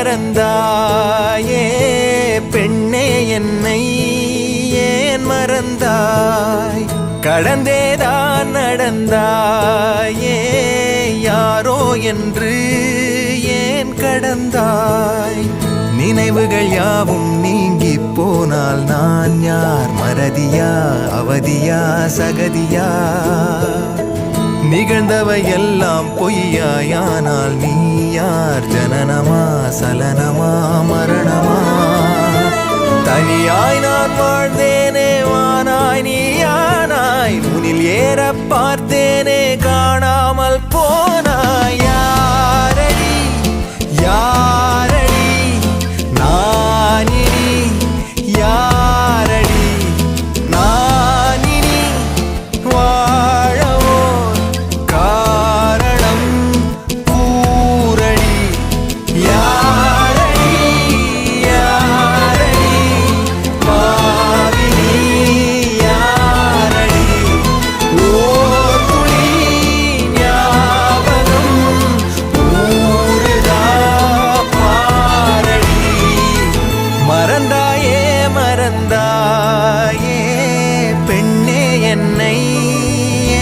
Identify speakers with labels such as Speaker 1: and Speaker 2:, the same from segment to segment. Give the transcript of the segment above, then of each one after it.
Speaker 1: மறந்தாயே பெண்ணே என்னை ஏன் மறந்தாய் கடந்தேதான் நடந்தாயே யாரோ என்று ஏன் கடந்தாய் நினைவுகள் யாவும் நீங்கி போனால் நான் யார் மறதியா அவதியா சகதியா நிகழ்ந்தவை எல்லாம் பொய்யாயானால் நீ யார் ஜனனமா சலனமா மரணமா தனியாய் நான் வாழ்ந்தேனே வானாய் நீயானாய் உனில் ஏற பார்த்தேனே காணாமல் போனாய் யாரடி யாரடி நானினி யாரடி நானினி வாழவோ காரணம் கூரடி யாரடி யாரடி பாவினி யாரடி ஓர் துளி ஞாபகம் ஊறுதா பாரடி மறந்தாயே மறந்தாயே பெண்ணே என்னை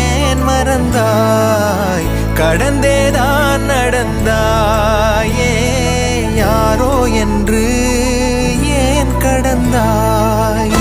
Speaker 1: ஏன் மறந்தாய் கடந்தேதான் நடந்தாயே யாரோ என்று ஏன் கடந்தாய்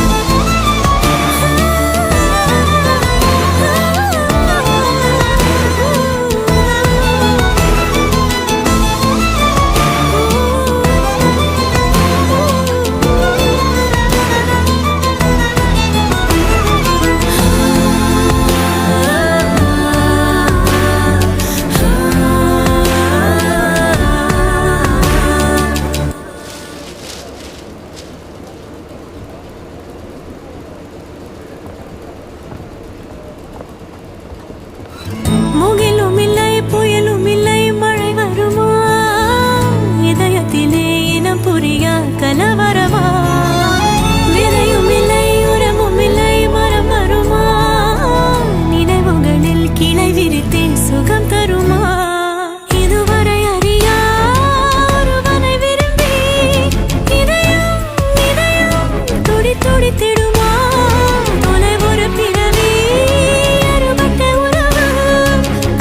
Speaker 2: முகிலும் இல்லை புயலும் இல்லை மழை வருமா இதயத்திலே இனம் புரியா கலவரமா விதையும் இல்லை உரமும் இல்லை மரம் வருமா நினைவுகளில் கிளை விரித்தேன் சுகம் தருமா இதுவரை அறியா ஒருவனை விரும்பி இதயம் இதயம் துடி துடித்திடுமா தொலை ஒரு பிறவி அறுபட்ட உறவு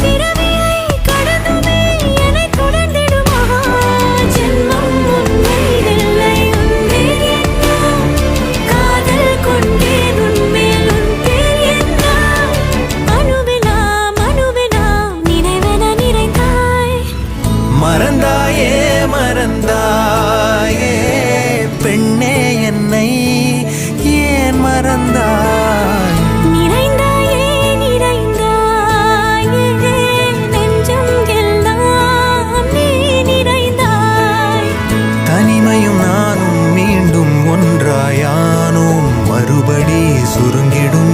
Speaker 2: பிறவியை கடந்துமே என்னை தொடர்ந்திடுமா ஜென்மம் உண்மையில்லை உன்மேல் என்ன காதல் கொண்டேன் உன்மேல் உன் பேர் என்ன அணுவெனாம் அணுவெனாம் நினைவென நிறைந்தாய்
Speaker 1: மறந்தாயே மறந்தாயே பெண்ணே என்னை ஏன் மறந்தாய்
Speaker 2: நிறைந்தாயே நிறைந்தாயே நெஞ்சம் எல்லாம் நீ நிறைந்தாய்
Speaker 1: தனிமையும் நானும் மீண்டும் ஒன்றாயானோம் மறுபடி சுருங்கிடும்